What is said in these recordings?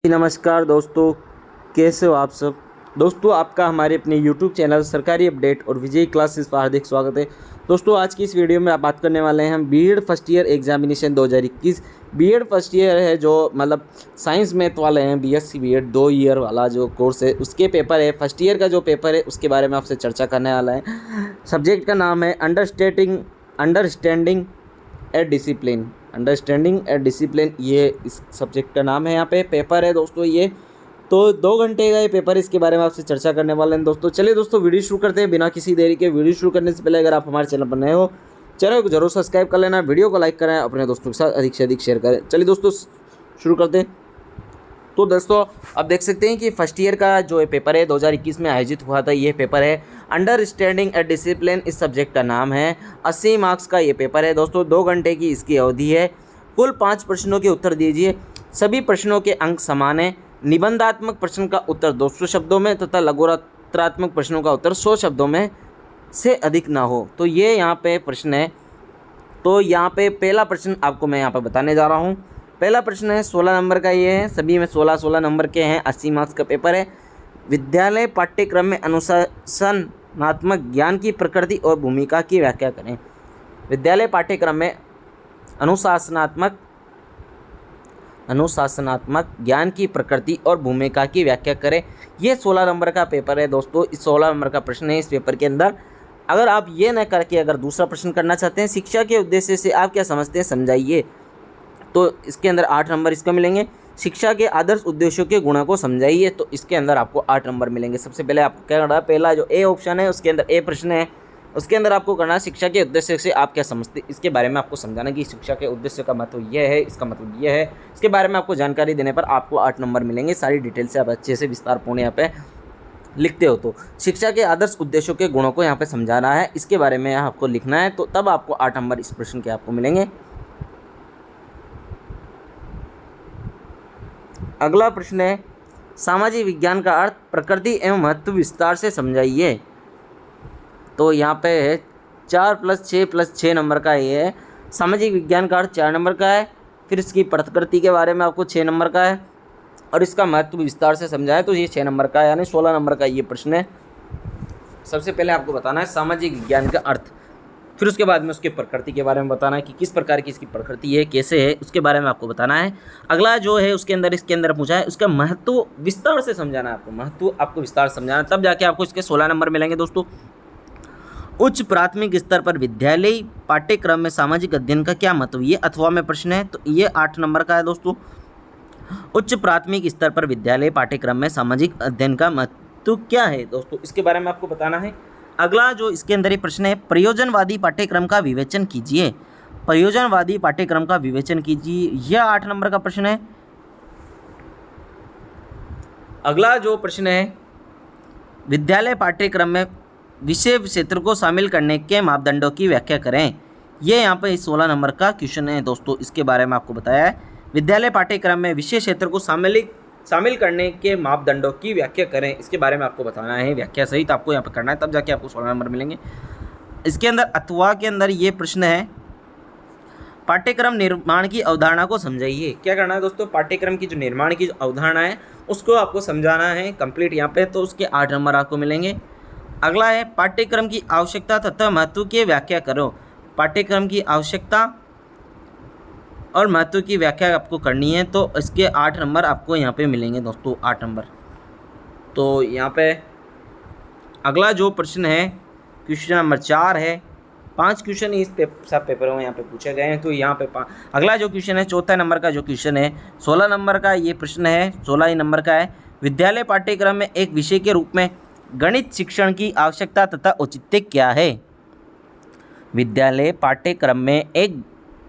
नमस्कार दोस्तों, कैसे हो आप सब। दोस्तों, आपका हमारे अपने YouTube चैनल सरकारी अपडेट और विजय क्लासेस पर हार्दिक स्वागत है। दोस्तों, आज की इस वीडियो में आप बात करने वाले हैं हम B Ed first year examination 2021। B Ed first year है जो मतलब साइंस मैथ वाले हैं, बीएससी बीएड 2 ईयर वाला जो कोर्स है उसके पेपर है। फर्स्ट ईयर का जो पेपर है उसके बारे में आपसे चर्चा करने वाला है। सब्जेक्ट का नाम है अंडरस्टैंडिंग ए डिसिप्लिन, ये इस सब्जेक्ट का नाम है। यहाँ पे पेपर है दोस्तों, ये तो 2 घंटे का ये पेपर है। इसके बारे में आपसे चर्चा करने वाले हैं दोस्तों। चलिए दोस्तों, वीडियो शुरू करते हैं बिना किसी देरी के। वीडियो शुरू करने से पहले अगर आप हमारे चैनल पर नए हो, चैनल को जरूर सब्सक्राइब कर लेना, वीडियो को लाइक करें, अपने दोस्तों के साथ अधिक से अधिक शेयर करें। चलिए दोस्तों, शुरू करते हैं। तो दोस्तों, आप देख सकते हैं कि फर्स्ट ईयर का जो पेपर है 2021 में आयोजित हुआ था, ये पेपर है अंडरस्टैंडिंग ए डिसिप्लिन, इस सब्जेक्ट का नाम है। 80 मार्क्स का ये पेपर है दोस्तों, 2 घंटे की इसकी अवधि है। कुल 5 प्रश्नों के उत्तर दीजिए। सभी प्रश्नों के अंक समान है। निबंधात्मक प्रश्न का उत्तर 200 शब्दों में तथा लघुत्तरात्मक प्रश्नों का उत्तर 100 शब्दों में से अधिक ना हो। तो ये यहाँ पे प्रश्न है। तो यहाँ पे पहला प्रश्न आपको मैं यहाँ पे बताने जा रहा हूँ। पहला प्रश्न है 16 नंबर का, ये है सभी में 16 नंबर के हैं। 80 मार्क्स का पेपर है। विद्यालय पाठ्यक्रम में अनुशासनात्मक ज्ञान की प्रकृति और भूमिका की व्याख्या करें। विद्यालय पाठ्यक्रम में अनुशासनात्मक ज्ञान की प्रकृति और भूमिका की व्याख्या करें। ये 16 नंबर का पेपर है दोस्तों। इस 16 नंबर का प्रश्न है इस पेपर के अंदर। अगर आप ये न करके अगर दूसरा प्रश्न करना चाहते हैं, शिक्षा के उद्देश्य से आप क्या समझते हैं समझाइए, तो इसके अंदर 8 नंबर इसको मिलेंगे। शिक्षा के आदर्श उद्देश्यों के गुणों को समझाइए, तो इसके अंदर आपको 8 नंबर मिलेंगे। सबसे पहले आपको क्या करना है, पहला जो ए ऑप्शन है उसके अंदर ए प्रश्न है, उसके अंदर आपको करना है शिक्षा के उद्देश्य से आप क्या समझते, इसके बारे में आपको समझाना कि शिक्षा के उद्देश्य का मतलब यह है, इसका मतलब यह है। इसके बारे में आपको जानकारी देने पर आपको 8 नंबर मिलेंगे। सारी डिटेल से आप अच्छे से विस्तारपूर्ण यहाँ पे लिखते हो। तो शिक्षा के आदर्श उद्देश्यों के गुणों को यहाँ पे समझाना है, इसके बारे में यहाँ आपको लिखना है, तो तब आपको 8 नंबर इस प्रश्न के आपको मिलेंगे। अगला प्रश्न है सामाजिक विज्ञान का अर्थ, प्रकृति एवं महत्व विस्तार से समझाइए। तो यहाँ पे है 4 + 6 + 6 नंबर का ये है। सामाजिक विज्ञान का अर्थ 4 नंबर का है। फिर इसकी प्रकृति के बारे में आपको 6 नंबर का है और इसका महत्व विस्तार से समझाए, तो ये 6 नंबर का है, यानी 16 नंबर का ये प्रश्न है। सबसे पहले आपको बताना है सामाजिक विज्ञान का अर्थ, फिर उसके बाद में उसके प्रकृति के बारे में बताना है कि किस प्रकार की इसकी प्रकृति है, कैसे है, उसके बारे में आपको बताना है। अगला जो है उसके अंदर पूछा है उसका महत्व विस्तार से समझाना है। आपको महत्व आपको विस्तार से समझाना, तब जाके आपको इसके 16 नंबर मिलेंगे दोस्तों। उच्च प्राथमिक स्तर पर विद्यालयी पाठ्यक्रम में सामाजिक अध्ययन का क्या महत्व, ये अथवा में प्रश्न है, तो ये 8 नंबर का है दोस्तों। उच्च प्राथमिक स्तर पर विद्यालय पाठ्यक्रम में सामाजिक अध्ययन का महत्व क्या है दोस्तों, इसके बारे में आपको बताना है। अगला जो इसके अंदर ये प्रश्न है प्रयोजनवादी पाठ्यक्रम का विवेचन कीजिए। प्रयोजनवादी पाठ्यक्रम का विवेचन कीजिए, यह 8 नंबर का प्रश्न है। अगला जो प्रश्न है विद्यालय पाठ्यक्रम में विषय क्षेत्र को शामिल करने के मापदंडों की व्याख्या करें। ये यहाँ पे 16 नंबर का क्वेश्चन है दोस्तों, इसके बारे में आपको बताया है। विद्यालय पाठ्यक्रम में विषय क्षेत्र को शामिल करने के मापदंडों की व्याख्या करें, इसके बारे में आपको बताना है। व्याख्या सहित आपको यहाँ पर करना है, तब जाके आपको 16 नंबर मिलेंगे। इसके अंदर अथवा के अंदर ये प्रश्न है पाठ्यक्रम निर्माण की अवधारणा को समझाइए। क्या करना है दोस्तों, पाठ्यक्रम की जो निर्माण की अवधारणा है उसको आपको समझाना है कंप्लीट यहाँ पे, तो उसके 8 नंबर आपको मिलेंगे। अगला है पाठ्यक्रम की आवश्यकता तथा महत्व की व्याख्या करो। पाठ्यक्रम की आवश्यकता और महत्व की व्याख्या आपको करनी है, तो इसके 8 नंबर आपको यहाँ पे मिलेंगे दोस्तों, 8 नंबर। तो यहाँ पे अगला जो प्रश्न है क्वेश्चन नंबर 4 है। 5 क्वेश्चन इस सब पेपरों में यहाँ पे पूछे गए हैं, तो यहाँ पे अगला जो क्वेश्चन है 4 नंबर का जो क्वेश्चन है 16 नंबर का ये प्रश्न है, 16 ही नंबर का है। विद्यालय पाठ्यक्रम में एक विषय के रूप में गणित शिक्षण की आवश्यकता तथा औचित्य क्या है। विद्यालय पाठ्यक्रम में एक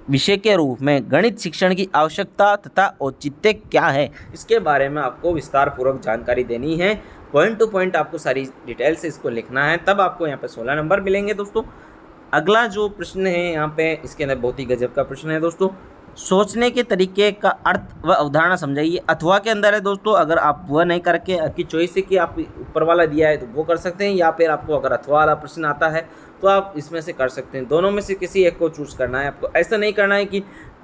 विषय के रूप में गणित शिक्षण की आवश्यकता तथा औचित्य क्या है, इसके बारे में आपको विस्तार पूर्वक जानकारी देनी है। पॉइंट टू पॉइंट आपको सारी डिटेल से इसको लिखना है, तब आपको यहाँ पे 16 नंबर मिलेंगे दोस्तों। अगला जो प्रश्न है यहाँ पे इसके अंदर बहुत ही गजब का प्रश्न है दोस्तों, सोचने के तरीके का अर्थ व अवधारणा समझाइए। अथवा के अंदर है दोस्तों, अगर आप वह नहीं करके आपकी चॉइस है कि आप ऊपर वाला दिया है तो वो कर सकते हैं, या फिर आपको अगर अथवा वाला प्रश्न आता है तो आप इसमें से कर सकते हैं। दोनों में से किसी एक को चूज करना है आपको, ऐसा नहीं करना है कि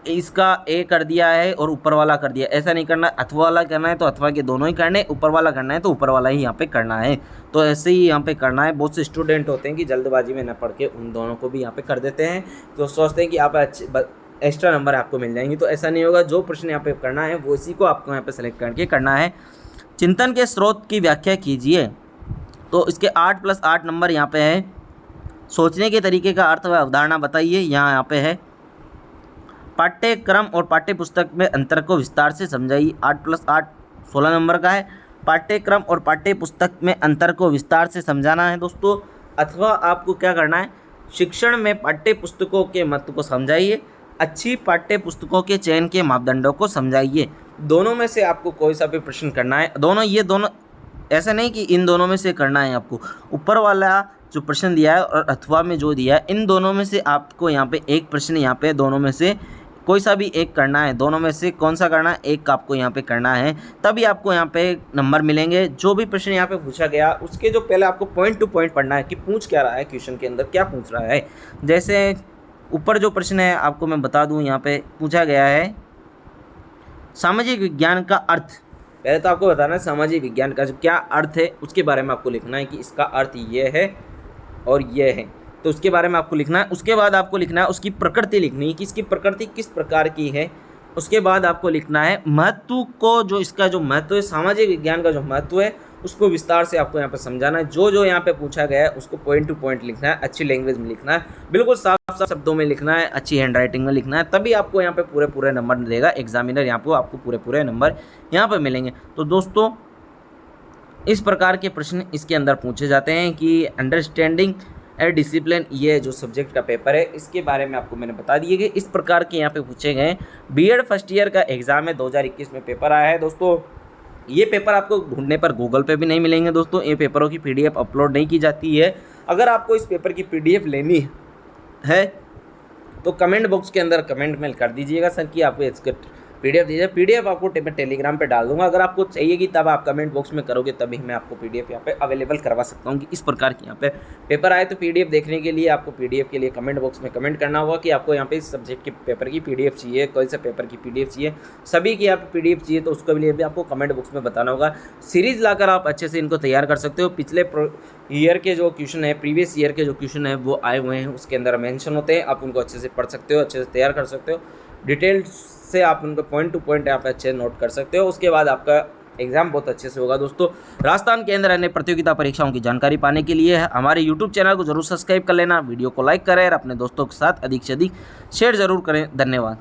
इसका ए कर दिया है और ऊपर वाला कर दिया, ऐसा नहीं करना। अथवा वाला करना है तो अथवा के दोनों ही करने, ऊपर वाला करना है तो ऊपर वाला ही यहाँ पे करना है। तो ऐसे ही यहाँ पे करना है। बहुत से स्टूडेंट होते हैं कि जल्दबाजी में न पढ़ के उन दोनों को भी यहाँ पे कर देते हैं, तो सोचते हैं कि आप अच्छे एक्स्ट्रा नंबर आपको मिल जाएंगे। तो ऐसा नहीं होगा। जो प्रश्न यहाँ पे करना है वो इसी को आपको यहाँ पे सेलेक्ट करके करना है। चिंतन के स्रोत की व्याख्या कीजिए। तो इसके 8 + 8 नंबर यहाँ पे है। सोचने के तरीके का अर्थ व अवधारणा बताइए, यहाँ पे है। पाठ्यक्रम और पाठ्य पुस्तक में अंतर को विस्तार से समझाइए। 8 + 8 16 नंबर का है। पाठ्यक्रम और पाठ्य पुस्तक में अंतर को विस्तार से समझाना है दोस्तों। अथवा आपको क्या करना है, शिक्षण में पाठ्य पुस्तकों के महत्व को समझाइए। अच्छी पाठ्य पुस्तकों के चयन के मापदंडों को समझाइए। दोनों में से आपको कोई सा भी प्रश्न करना है। ये दोनों ऐसा नहीं कि इन दोनों में से करना है आपको। ऊपर वाला जो प्रश्न दिया है और अथवा में जो दिया है, इन दोनों में से आपको यहाँ पे एक प्रश्न, यहाँ पे दोनों में से कोई सा भी एक करना है। दोनों में से कौन सा करना है, एक आपको यहाँ पे करना है, तभी आपको यहाँ पे नंबर मिलेंगे। जो भी प्रश्न यहाँ पे पूछा गया उसके जो पहले आपको पॉइंट टू पॉइंट पढ़ना है कि पूछ क्या रहा है, क्वेश्चन के अंदर क्या पूछ रहा है। जैसे ऊपर जो प्रश्न है आपको मैं बता दूँ, यहाँ पे पूछा गया है सामाजिक विज्ञान का अर्थ। पहले तो आपको बताना है सामाजिक विज्ञान का जो क्या अर्थ है उसके बारे में आपको लिखना है कि इसका अर्थ ये है और ये है, तो उसके बारे में आपको लिखना है। उसके बाद आपको लिखना है उसकी प्रकृति लिखनी है कि इसकी प्रकृति किस प्रकार की है। उसके बाद आपको लिखना है महत्व को, जो इसका जो महत्व है, सामाजिक विज्ञान का जो महत्व है उसको विस्तार से आपको यहाँ पे समझाना है। जो यहाँ पे पूछा गया है उसको पॉइंट टू पॉइंट लिखना है, अच्छी लैंग्वेज में लिखना है, बिल्कुल साफ साफ शब्दों में लिखना है, अच्छी हैंडराइटिंग में लिखना है, तभी आपको यहाँ पे पूरे नंबर देगा एग्जामिनर। यहाँ पे आपको पूरे नंबर यहाँ पे मिलेंगे। तो दोस्तों इस प्रकार के प्रश्न इसके अंदर पूछे जाते हैं कि अंडरस्टैंडिंग ए डिसिप्लिन, ये जो सब्जेक्ट का पेपर है इसके बारे में आपको मैंने बता दिए गए। इस प्रकार के यहाँ पे पूछे गए। बीएड फर्स्ट ईयर का एग्ज़ाम है, 2021 में पेपर आया है दोस्तों। ये पेपर आपको ढूंढने पर गूगल पे भी नहीं मिलेंगे दोस्तों। ये पेपरों की पीडीएफ अपलोड नहीं की जाती है। अगर आपको इस पेपर की पीडीएफ लेनी है तो कमेंट बॉक्स के अंदर कमेंट में कर दीजिएगा सर कि आपको इसका पीडीएफ दीजिए। पीडीएफ आपको मैं टेलीग्राम पे डाल दूंगा। अगर आपको चाहिएगी तब आप कमेंट बॉक्स में करोगे तभी मैं आपको पीडीएफ यहाँ पे अवेलेबल करवा सकता हूँ कि इस प्रकार की यहाँ पे पेपर आए। तो पीडीएफ देखने के लिए आपको पीडीएफ के लिए कमेंट बॉक्स में कमेंट करना होगा कि आपको यहाँ पे इस सब्जेक्ट के पेपर की पीडीएफ चाहिए, कौन सा पेपर की पीडीएफ चाहिए, सभी की यहाँ पे पीडीएफ चाहिए तो उसके लिए भी आपको कमेंट बॉक्स में बताना होगा। सीरीज़ लाकर आप अच्छे से इनको तैयार कर सकते हो। पिछले ईयर के जो क्वेश्चन है, प्रीवियस ईयर के जो क्वेश्चन है वो आए हुए हैं, उसके अंदर मेंशन होते हैं। आप उनको अच्छे से पढ़ सकते हो, अच्छे से तैयार कर सकते हो, डिटेल्स से आप उनको पॉइंट टू पॉइंट आप अच्छे नोट कर सकते हो। उसके बाद आपका एग्जाम बहुत अच्छे से होगा दोस्तों। राजस्थान के अंदर अन्य प्रतियोगिता परीक्षाओं की जानकारी पाने के लिए हमारे यूट्यूब चैनल को जरूर सब्सक्राइब कर लेना, वीडियो को लाइक करें और अपने दोस्तों के साथ अधिक से अधिक शेयर जरूर करें। धन्यवाद।